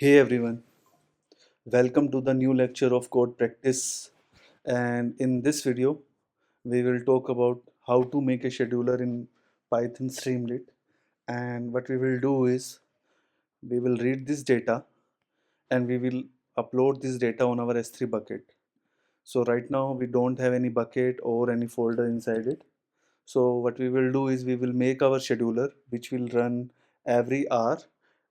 Hey everyone, welcome to the new lecture of code practice. And in this video, we will talk about how to make a scheduler in Python Streamlit. And what we will do is we will read this data and we will upload this data on our S3 bucket. So right now we don't have any bucket or any folder inside it. So what we will do is we will make our scheduler which will run every hour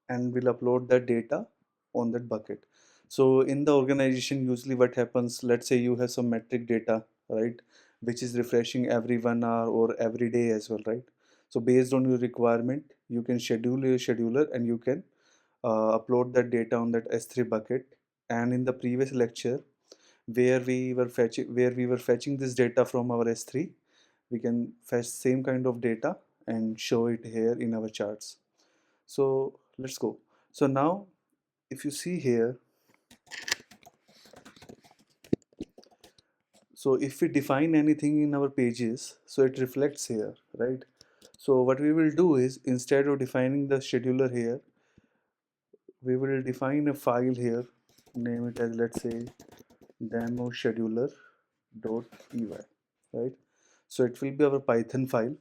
and will upload that data on that bucket. So in the organization, usually what happens, let's say you have some metric data, right, which is refreshing every 1 hour or every day as well, right? So based on your requirement, you can schedule your scheduler and you can upload that data on that S3 bucket. And in the previous lecture, where we were fetching this data from our S3, we can fetch same kind of data and show it here in our charts. So let's go. So now if you see here, so if we define anything in our pages, so it reflects here, right? So what we will do is, instead of defining the scheduler here, we will define a file here, name it as, let's say, demo scheduler.py, right? So it will be our Python file.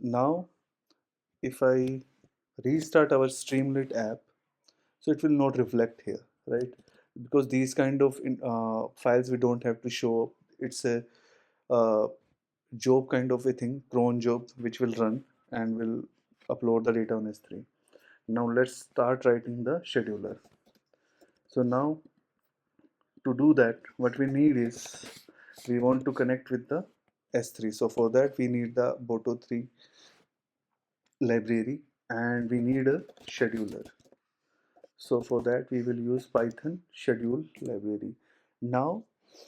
Now if I restart our Streamlit app, so it will not reflect here, right? Because these kind of files we don't have to show. It's a uh, job kind of a thing, cron job, which will run and will upload the data on S3. Now let's start writing the scheduler. So now to do that, what we need is we want to connect with the S3. So for that we need the Boto3 library and we need a scheduler. So for that we will use Python schedule library. Now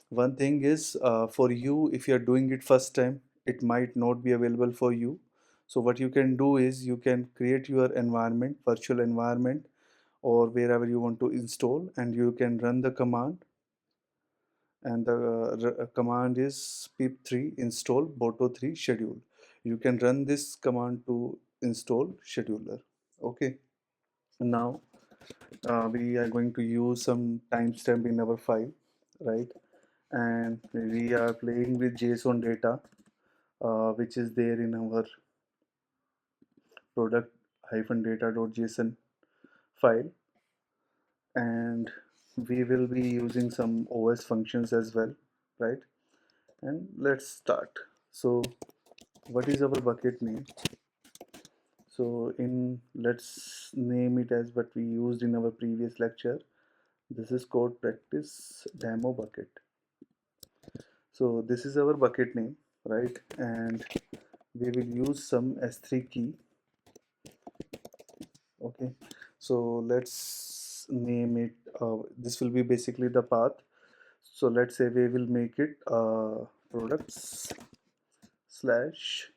one thing is, for you, if you are doing it first time, it might not be available for you. So what you can do is you can create your environment, virtual environment, or wherever you want to install, and you can run the command. And the command is pip3 install boto3 schedule. You can run this command to install scheduler. Okay. Now we are going to use some timestamp in our file, right? And we are playing with JSON data, which is there in our product-data.json file, and we will be using some OS functions as well, right? And let's start. So what is our bucket name? So in, let's name it as what we used in our previous lecture. This is code practice demo bucket. So this is our bucket name, right? And we will use some S3 key. Okay, so let's name it, this will be basically the path. So let's say we will make it products slash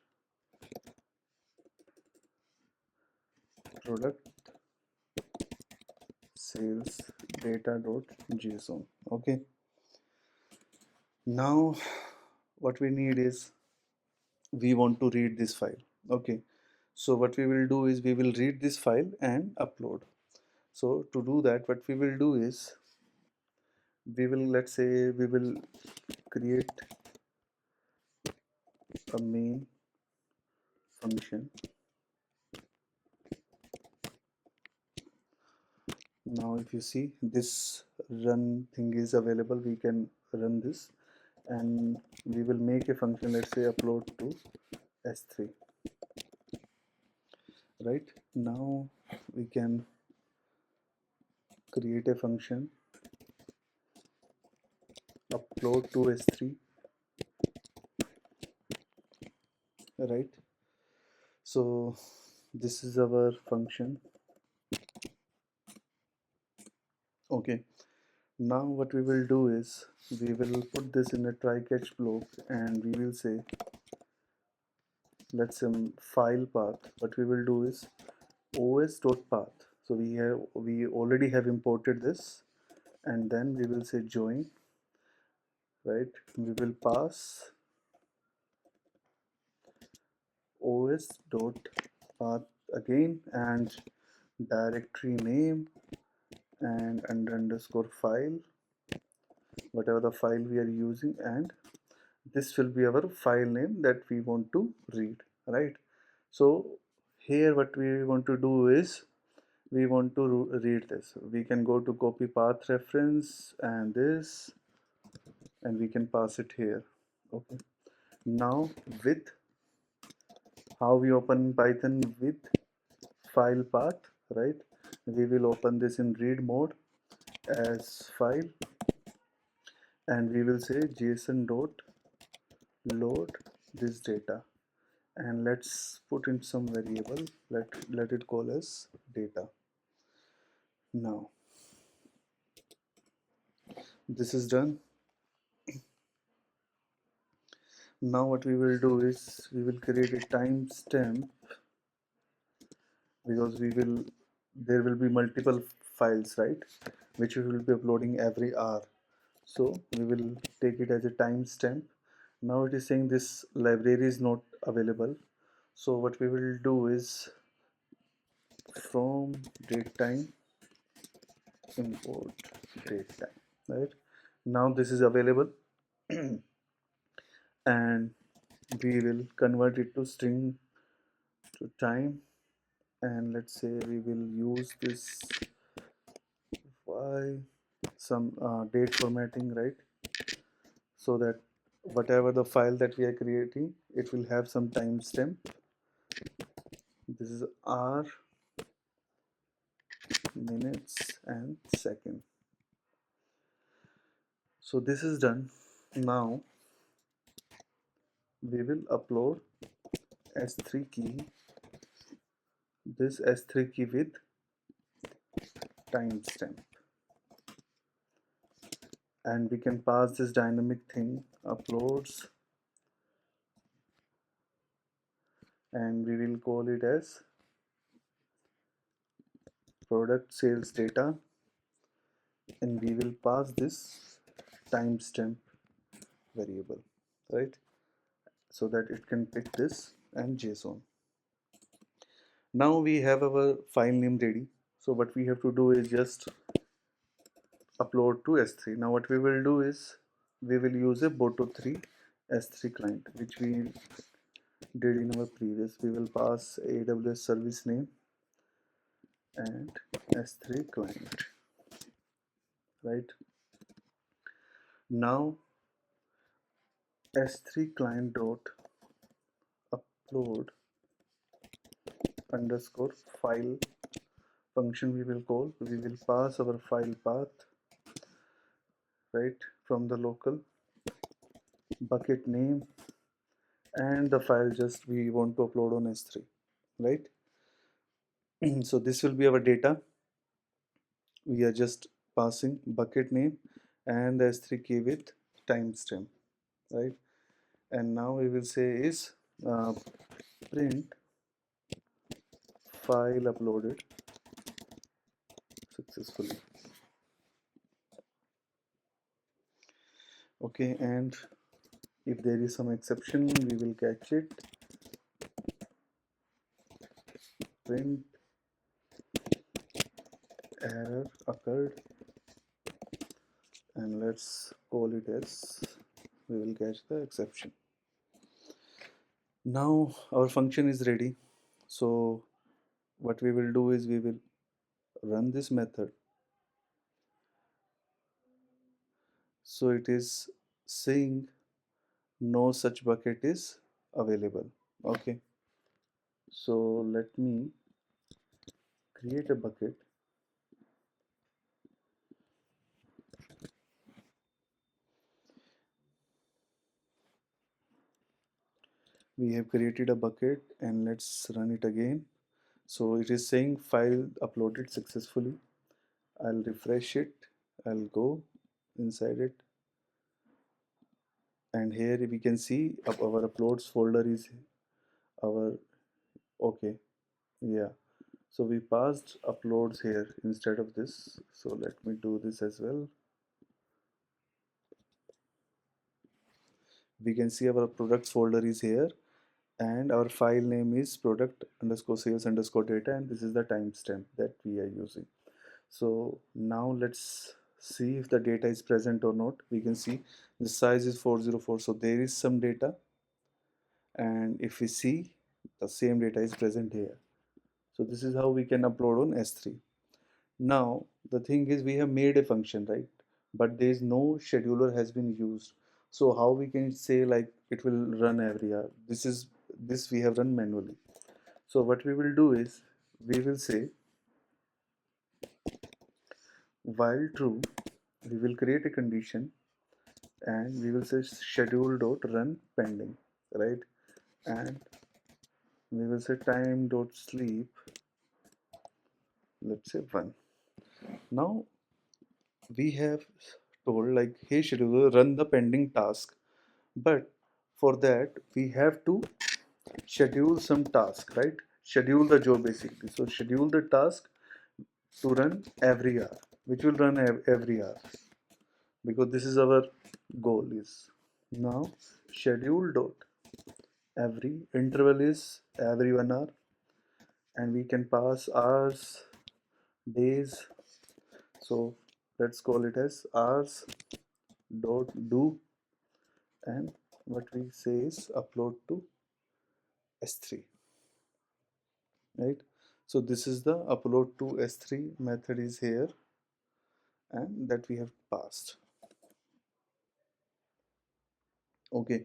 product sales data.json. Okay, now what we need is we want to read this file. Okay, so what we will do is we will read this file and upload. So to do that, what we will do is we will, let's say we will create a main function. Now if you see, this run thing is available, we can run this and we will make a function, let's say upload to S3. Right now we can create a function upload to S3, right? So this is our function. Okay, now what we will do is we will put this in a try catch block and we will say, let's file path. What we will do is os.path. So we already have imported this, and then we will say join, right? We will pass os.path again and directory name and under underscore file, whatever the file we are using, and this will be our file name that we want to read, right? So here what we want to do is we want to read this. We can go to copy path reference and this, and we can pass it here. Okay, now with how we open Python with file path, right? We will open this in read mode as file, and we will say json dot load this data, and let's put in some variable. Let it call as data. Now this is done. Now what we will do is we will create a timestamp, because there will be multiple files, right, which we will be uploading every hour. So we will take it as a timestamp. Now it is saying this library is not available. So what we will do is from datetime import datetime, right? Now this is available and we will convert it to string to time, and let's say we will use this by some date formatting, right? So that whatever the file that we are creating, it will have some timestamp. This is hour, minutes and second. So this is done. Now we will upload S3 key, this S3 key with timestamp, and we can pass this dynamic thing uploads, and we will call it as product sales data, and we will pass this timestamp variable, right, so that it can pick this and JSON. Now we have our file name ready. So what we have to do is just upload to S3. Now what we will do is we will use a Boto3 S3 client, which we did in our previous. We will pass AWS service name and S3 client, right? Now S3 client dot upload underscore file function we will call. We will pass our file path, right, from the local bucket name and the file just we want to upload on S3, right? So this will be our data. We are just passing bucket name and the S3 key with timestamp, right? And now we will say is print file uploaded successfully. Okay, and if there is some exception, we will catch it. Print error occurred, and let's call it as we will catch the exception. Now our function is ready. So what we will do is we will run this method. So it is saying no such bucket is available. Okay, so let me create a bucket. We have created a bucket and let's run it again. So it is saying file uploaded successfully. I'll refresh it. I'll go inside it, and here we can see our uploads folder is our, okay, yeah. So we passed uploads here instead of this. So let me do this as well. We can see our products folder is here and our file name is product underscore sales underscore data, and this is the timestamp that we are using. So now let's see if the data is present or not. We can see the size is 404, so there is some data, and if we see, the same data is present here. So this is how we can upload on S3. Now the thing is, we have made a function, right? But there is no scheduler has been used. So how we can say like it will run every hour? This we have run manually. So what we will do is, we will say while true, we will create a condition, and we will say schedule dot run pending, right? And we will say time dot sleep, let's say 1. Now we have told like, hey scheduler, run the pending task, but for that we have to schedule some task, right? Schedule the job basically. So schedule the task to run every hour, which will run every hour, because this is our goal is. Now schedule dot every interval is every 1 hour, and we can pass hours, days. So let's call it as hours dot do, and what we say is upload to S3, right? So this is the upload to S3 method is here, and that we have passed. Okay,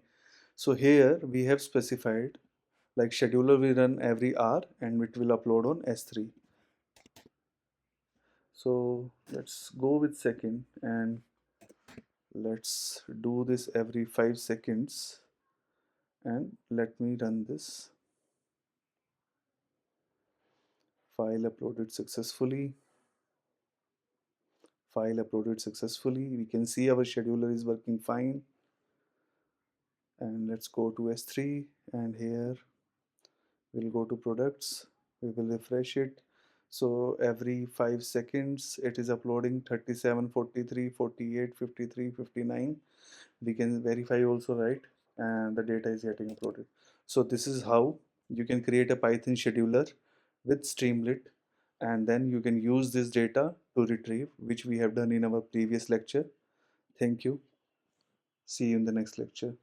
so here we have specified like scheduler will run every hour and it will upload on S3. So let's go with second, and let's do this every 5 seconds, and let me run this. File uploaded successfully. File uploaded successfully. We can see our scheduler is working fine. And let's go to S3, and here we'll go to products. We will refresh it. So every 5 seconds it is uploading 37, 43, 48, 53, 59. We can verify also, right? And the data is getting uploaded. So this is how you can create a Python scheduler with Streamlit, and then you can use this data to retrieve, which we have done in our previous lecture. Thank you. See you in the next lecture.